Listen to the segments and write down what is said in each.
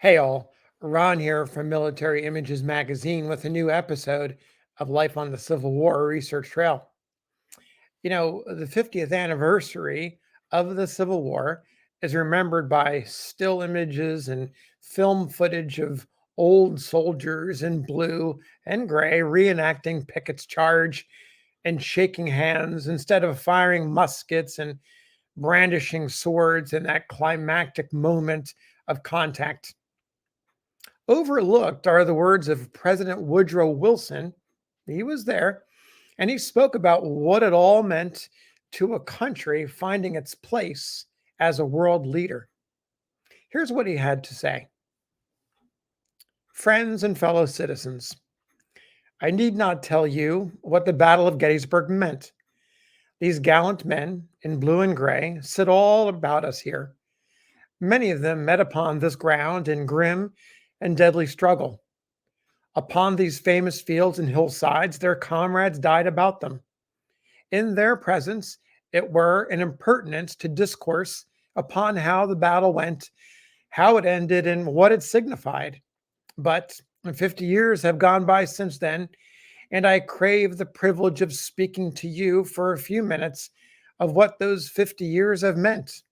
Hey all, Ron here from Military Images Magazine with a new episode of Life on the Civil War Research Trail. The 50th anniversary of the Civil War is remembered by still images and film footage of old soldiers in blue and gray reenacting Pickett's charge and shaking hands instead of firing muskets and brandishing swords in that climactic moment of contact. Overlooked are the words of President Woodrow Wilson. He was there, and he spoke about what it all meant to a country finding its place as a world leader. Here's what he had to say: Friends and fellow citizens, I need not tell you what the Battle of Gettysburg meant. These gallant men in blue and gray sit all about us here. Many of them met upon this ground in grim and deadly struggle. Upon these famous fields and hillsides, their comrades died about them. In their presence, it were an impertinence to discourse upon how the battle went, how it ended, and what it signified. But 50 years have gone by since then, and I crave the privilege of speaking to you for a few minutes of what those 50 years have meant.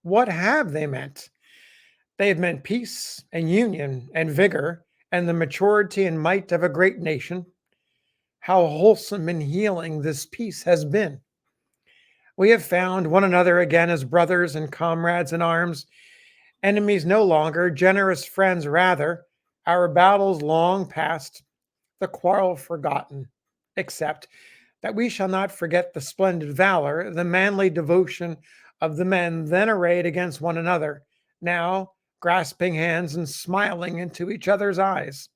What have they meant? They have meant peace and union and vigor and the maturity and might of a great nation. How wholesome and healing this peace has been. We have found one another again as brothers and comrades in arms, enemies no longer, generous friends rather, our battles long past, the quarrel forgotten, except that we shall not forget the splendid valor, the manly devotion of the men then arrayed against one another, now grasping hands and smiling into each other's eyes.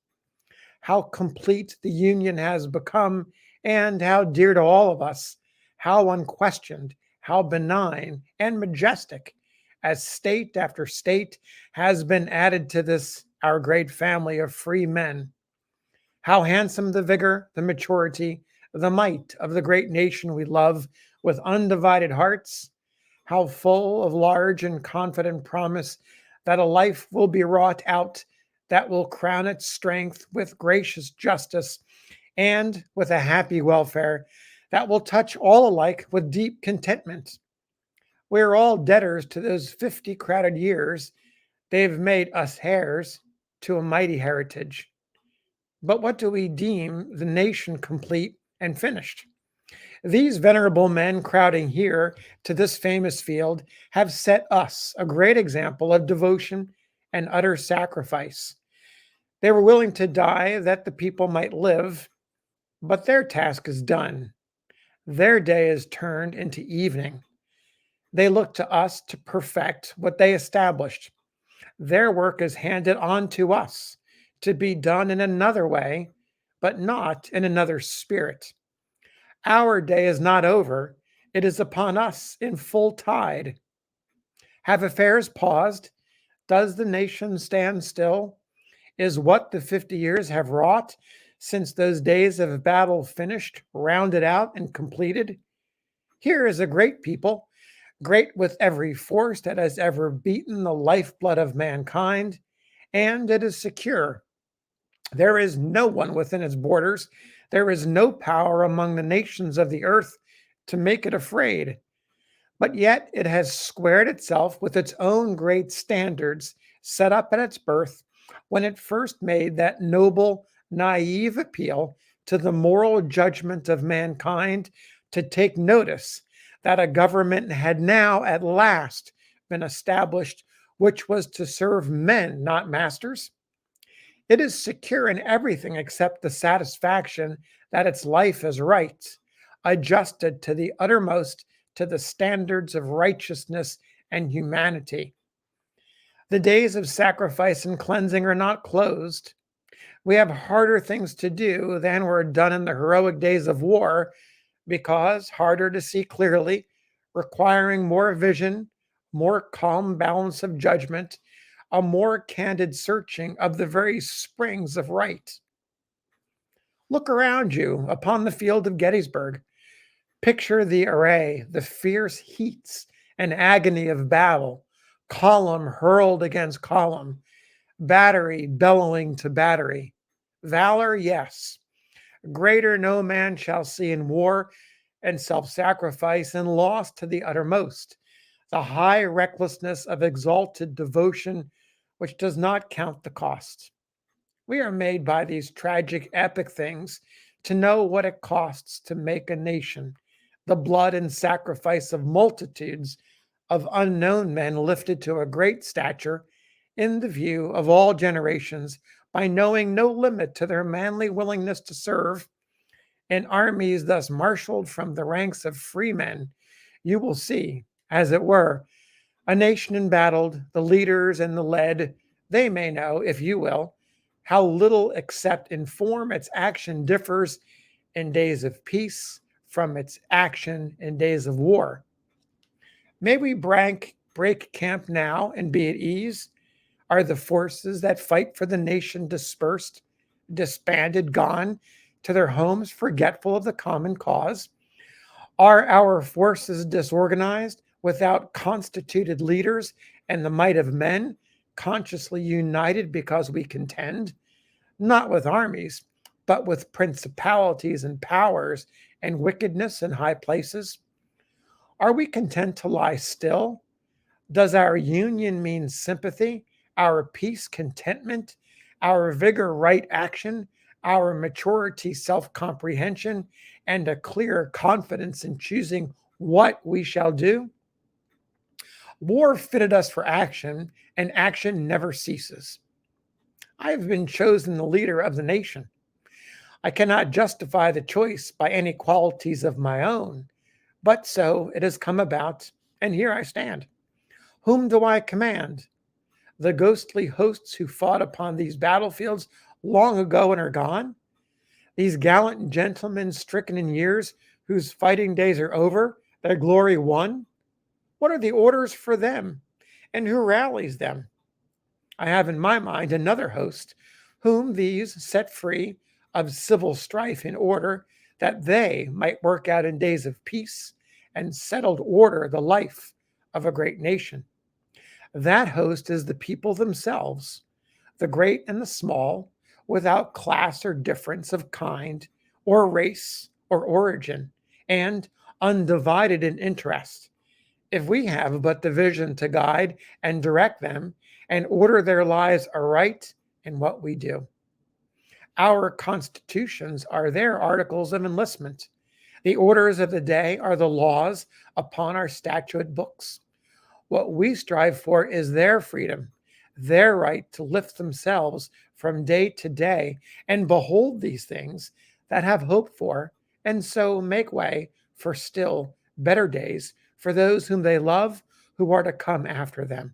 How complete the union has become, and how dear to all of us, how unquestioned, how benign and majestic, as state after state has been added to this our great family of free men. How handsome the vigor, the maturity, the might of the great nation we love with undivided hearts. How full of large and confident promise that a life will be wrought out that will crown its strength with gracious justice and with a happy welfare that will touch all alike with deep contentment. We are all debtors to those 50 crowded years. They've made us heirs to a mighty heritage. But what do we deem the nation complete and finished? These venerable men crowding here to this famous field have set us a great example of devotion and utter sacrifice. They were willing to die that the people might live, but their task is done. Their day is turned into evening. They look to us to perfect what they established. Their work is handed on to us to be done in another way, but not in another spirit. Our day is not over, it is upon us in full tide. Have affairs paused? Does the nation stand still? Is what the 50 years have wrought since those days of battle finished, rounded out, and completed? Here is a great people, great with every force that has ever beaten the lifeblood of mankind, and it is secure. There is no one within its borders. There is no power among the nations of the earth to make it afraid. But yet it has squared itself with its own great standards set up at its birth when it first made that noble, naive appeal to the moral judgment of mankind to take notice that a government had now at last been established which was to serve men, not masters. It is secure in everything except the satisfaction that its life is right, adjusted to the uttermost to the standards of righteousness and humanity. The days of sacrifice and cleansing are not closed. We have harder things to do than were done in the heroic days of war, because harder to see clearly, requiring more vision, more calm balance of judgment, a more candid searching of the very springs of right. Look around you upon the field of Gettysburg. Picture the array, the fierce heats and agony of battle, column hurled against column, battery bellowing to battery. Valor, yes. Greater no man shall see in war, and self-sacrifice and loss to the uttermost. The high recklessness of exalted devotion which does not count the cost. We are made by these tragic epic things to know what it costs to make a nation, the blood and sacrifice of multitudes of unknown men lifted to a great stature in the view of all generations by knowing no limit to their manly willingness to serve, and armies thus marshaled from the ranks of free men. You will see, as it were, a nation embattled, the leaders and the led, they may know, if you will, how little except in form its action differs in days of peace from its action in days of war. May we break camp now and be at ease? Are the forces that fight for the nation dispersed, disbanded, gone to their homes, forgetful of the common cause? Are our forces disorganized, without constituted leaders and the might of men, consciously united because we contend, not with armies, but with principalities and powers and wickedness in high places? Are we content to lie still? Does our union mean sympathy, our peace contentment, our vigor right action, our maturity self-comprehension, and a clear confidence in choosing what we shall do? War fitted us for action, and action never ceases. I have been chosen the leader of the nation. I cannot justify the choice by any qualities of my own, but so it has come about, and here I stand. Whom do I command? The ghostly hosts who fought upon these battlefields long ago and are gone? These gallant gentlemen stricken in years, whose fighting days are over, their glory won? What are the orders for them, and who rallies them? I have in my mind another host, whom these set free of civil strife in order that they might work out in days of peace and settled order the life of a great nation. That host is the people themselves, the great and the small, without class or difference of kind or race or origin, and undivided in interest. If we have but the vision to guide and direct them and order their lives aright in what we do. Our constitutions are their articles of enlistment. The orders of the day are the laws upon our statute books. What we strive for is their freedom, their right to lift themselves from day to day and behold these things that have hope for, and so make way for still better days for those whom they love, who are to come after them.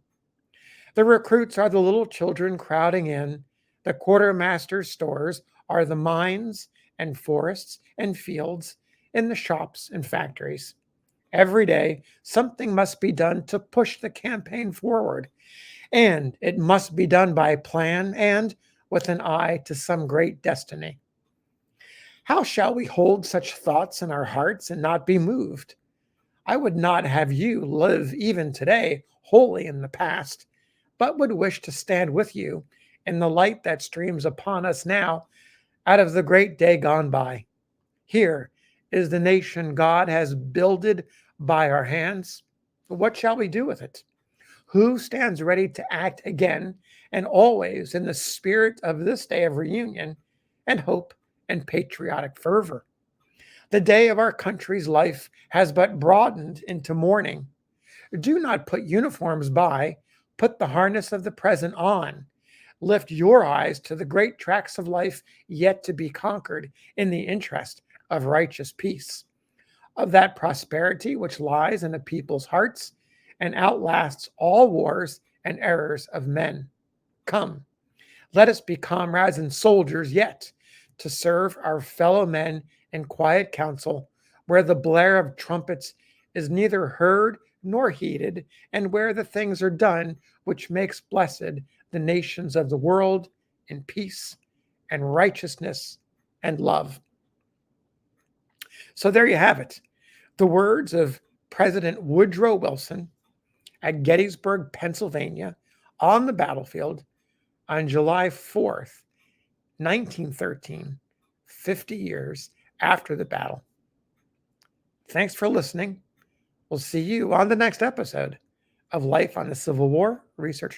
The recruits are the little children crowding in. The quartermaster's stores are the mines and forests and fields in the shops and factories. Every day, something must be done to push the campaign forward, and it must be done by plan and with an eye to some great destiny. How shall we hold such thoughts in our hearts and not be moved? I would not have you live even today wholly in the past, but would wish to stand with you in the light that streams upon us now out of the great day gone by. Here is the nation God has builded by our hands. What shall we do with it? Who stands ready to act again and always in the spirit of this day of reunion and hope and patriotic fervor? The day of our country's life has but broadened into mourning. Do not put uniforms by, put the harness of the present on. Lift your eyes to the great tracts of life yet to be conquered in the interest of righteous peace, of that prosperity which lies in a people's hearts and outlasts all wars and errors of men. Come, let us be comrades and soldiers yet, to serve our fellow men in quiet council, where the blare of trumpets is neither heard nor heeded, and where the things are done which makes blessed the nations of the world in peace and righteousness and love. So there you have it. The words of President Woodrow Wilson at Gettysburg, Pennsylvania, on the battlefield on July 4th, 1913, 50 years after the battle. Thanks for listening. We'll see you on the next episode of Life on the Civil War Research Trail.